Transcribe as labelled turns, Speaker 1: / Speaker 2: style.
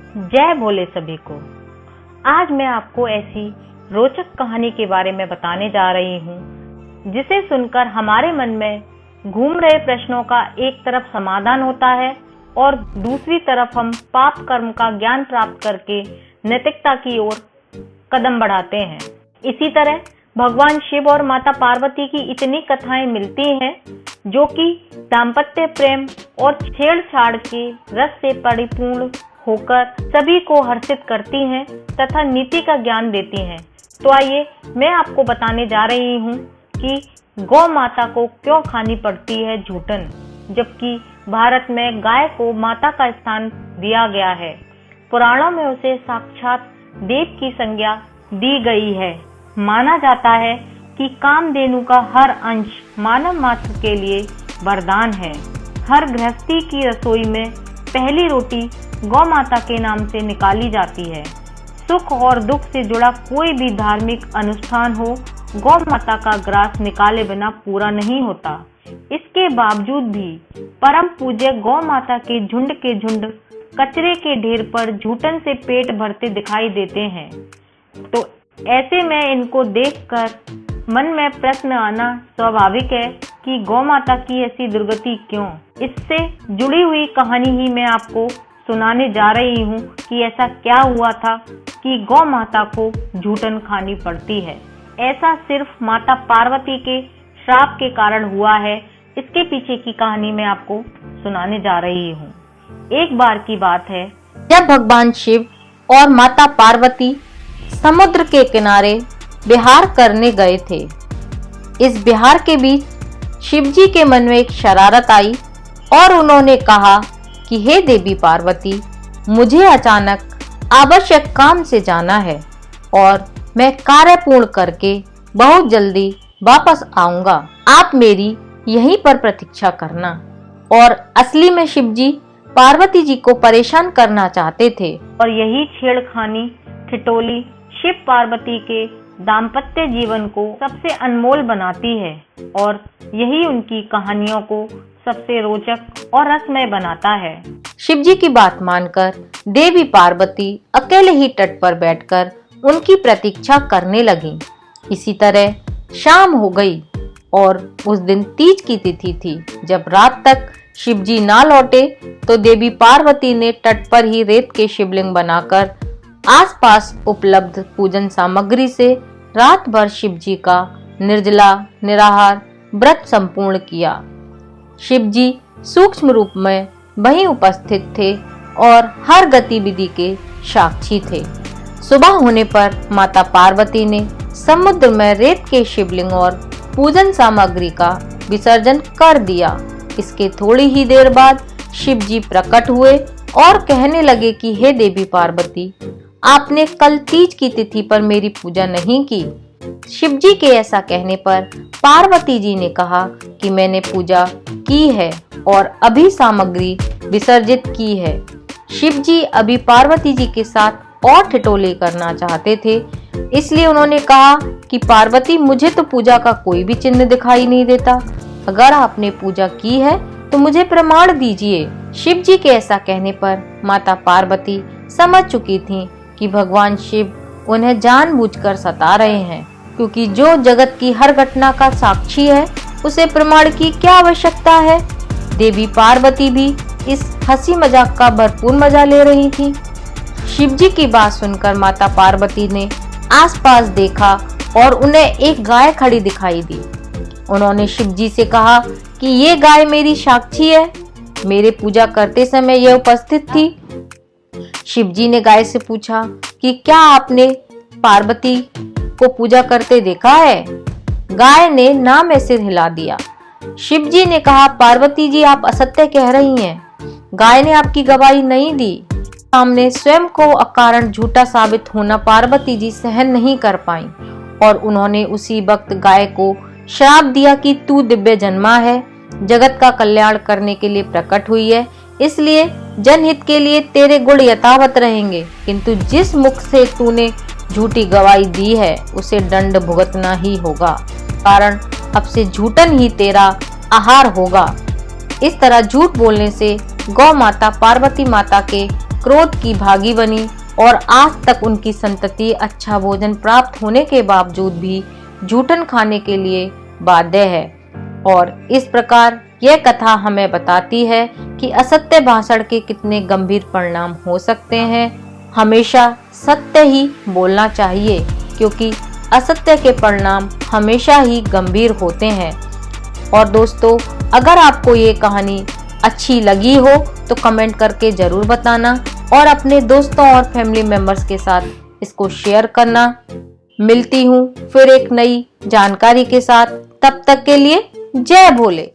Speaker 1: जय भोले सभी को। आज मैं आपको ऐसी रोचक कहानी के बारे में बताने जा रही हूँ जिसे सुनकर हमारे मन में घूम रहे प्रश्नों का एक तरफ समाधान होता है और दूसरी तरफ हम पाप कर्म का ज्ञान प्राप्त करके नैतिकता की ओर कदम बढ़ाते हैं। इसी तरह भगवान शिव और माता पार्वती की इतनी कथाएं मिलती हैं जो कि दाम्पत्य प्रेम और छेड़छाड़ के रस से परिपूर्ण होकर सभी को हर्षित करती हैं तथा नीति का ज्ञान देती हैं। तो आइए मैं आपको बताने जा रही हूँ कि गौ माता को क्यों खानी पड़ती है झूठन, जबकि भारत में गाय को माता का स्थान दिया गया है। पुराणों में उसे साक्षात देव की संज्ञा दी गई है। माना जाता है कि कामधेनु का हर अंश मानव मात्र के लिए वरदान है। हर गृहस्थी की रसोई में पहली रोटी गौ माता के नाम से निकाली जाती है। सुख और दुख से जुड़ा कोई भी धार्मिक अनुष्ठान हो, गौ माता का ग्रास निकाले बिना पूरा नहीं होता। इसके बावजूद भी परम पूज्य गौ माता के झुंड कचरे के ढेर पर झूठन से पेट भरते दिखाई देते हैं। तो ऐसे में इनको देखकर मन में प्रश्न आना स्वाभाविक है कि गौ माता की ऐसी दुर्गति क्यों। इससे जुड़ी हुई कहानी ही मैं आपको सुनाने जा रही हूँ कि ऐसा क्या हुआ था कि गौ माता को झूठन खानी पड़ती है। ऐसा सिर्फ माता पार्वती के श्राप के कारण हुआ है। इसके पीछे की कहानी मैं आपको सुनाने जा रही हूँ। एक बार की बात है
Speaker 2: जब भगवान शिव और माता पार्वती समुद्र के किनारे विहार करने गए थे। इस विहार के बीच शिवजी के मन में एक शरारत आई और उन्होंने कहा कि हे देवी पार्वती, मुझे अचानक आवश्यक काम से जाना है और मैं कार्य पूर्ण करके बहुत जल्दी वापस आऊंगा। आप मेरी यहीं पर प्रतीक्षा करना। और असली में शिवजी पार्वती जी को परेशान करना चाहते थे
Speaker 1: और यही छेड़खानी ठिठोली शिव पार्वती के दाम्पत्य जीवन को सबसे अनमोल बनाती है और यही उनकी कहानियों को सबसे रोचक और रसमय बनाता है।
Speaker 2: शिवजी की बात मानकर देवी पार्वती अकेले ही तट पर बैठकर उनकी प्रतीक्षा करने लगी। इसी तरह शाम हो गई और उस दिन तीज की तिथि थी। जब रात तक शिवजी ना लौटे तो देवी पार्वती ने तट पर ही रेत के शिवलिंग बनाकर आसपास उपलब्ध पूजन सामग्री से रात भर शिवजी का निर्जला निराहार व्रत संपूर्ण किया। शिवजी सूक्ष्म रूप में वहीं उपस्थित थे और हर गतिविधि के साक्षी थे। सुबह होने पर माता पार्वती ने समुद्र में रेत के शिवलिंग और पूजन सामग्री का विसर्जन कर दिया। इसके थोड़ी ही देर बाद शिवजी प्रकट हुए और कहने लगे कि हे देवी पार्वती, आपने कल तीज की तिथि पर मेरी पूजा नहीं की। शिवजी के ऐसा कहने पर पार्वती जी ने कहा कि मैंने पूजा की है और अभी सामग्री विसर्जित की है। शिवजी अभी पार्वती जी के साथ और ठिठोले करना चाहते थे, इसलिए उन्होंने कहा कि पार्वती, मुझे तो पूजा का कोई भी चिन्ह दिखाई नहीं देता। अगर आपने पूजा की है तो मुझे प्रमाण दीजिए। शिवजी के ऐसा कहने पर माता पार्वती समझ चुकी थीं कि भगवान शिव उन्हें जानबूझकर सता रहे हैं, क्योंकि जो जगत की हर घटना का साक्षी है उसे प्रमाण की क्या आवश्यकता है। देवी पार्वती भी इस हंसी मजाक का भरपूर मजा ले रही थी। शिवजी की बात सुनकर माता पार्वती ने आसपास देखा और उन्हें एक गाय खड़ी दिखाई दी। उन्होंने शिवजी से कहा कि ये गाय मेरी साक्षी है, मेरे पूजा करते समय यह उपस्थित थी। शिवजी ने गाय से पूछा कि क्या आपने पार्वती को पूजा करते देखा है? गाय ने ना में सिर हिला दिया। शिवजी ने कहा, पार्वती जी, आप असत्य कह रही हैं। गाय ने आपकी गवाही नहीं दी। सामने स्वयं को अकारण झूठा साबित होना पार्वती जी सहन नहीं कर पाई और उन्होंने उसी वक्त गाय को श्राप दिया कि तू दिव्य जन्मा है, जगत का कल्याण करने के लिए प्रकट हुई है, इसलिए जनहित के लिए तेरे गुण यथावत रहेंगे, किंतु जिस मुख से तूने झूठी गवाही दी है उसे दंड भुगतना ही होगा, कारण अब से झूठन ही तेरा आहार होगा। इस तरह झूठ बोलने से गौ माता पार्वती माता के क्रोध की भागी बनी और आज तक उनकी संतति अच्छा भोजन प्राप्त होने के बावजूद भी जूठन खाने के लिए बाध्य है। और इस प्रकार यह कथा हमें बताती है कि असत्य भाषण के कितने गंभीर परिणाम हो सकते हैं। हमेशा सत्य ही बोलना चाहिए, क्योंकि असत्य के परिणाम हमेशा ही गंभीर होते हैं। और दोस्तों, अगर आपको ये कहानी अच्छी लगी हो तो कमेंट करके जरूर बताना और अपने दोस्तों और फैमिली मेंबर्स के साथ इसको शेयर करना। मिलती हूँ फिर एक नई जानकारी के साथ, तब तक के लिए जय भोले।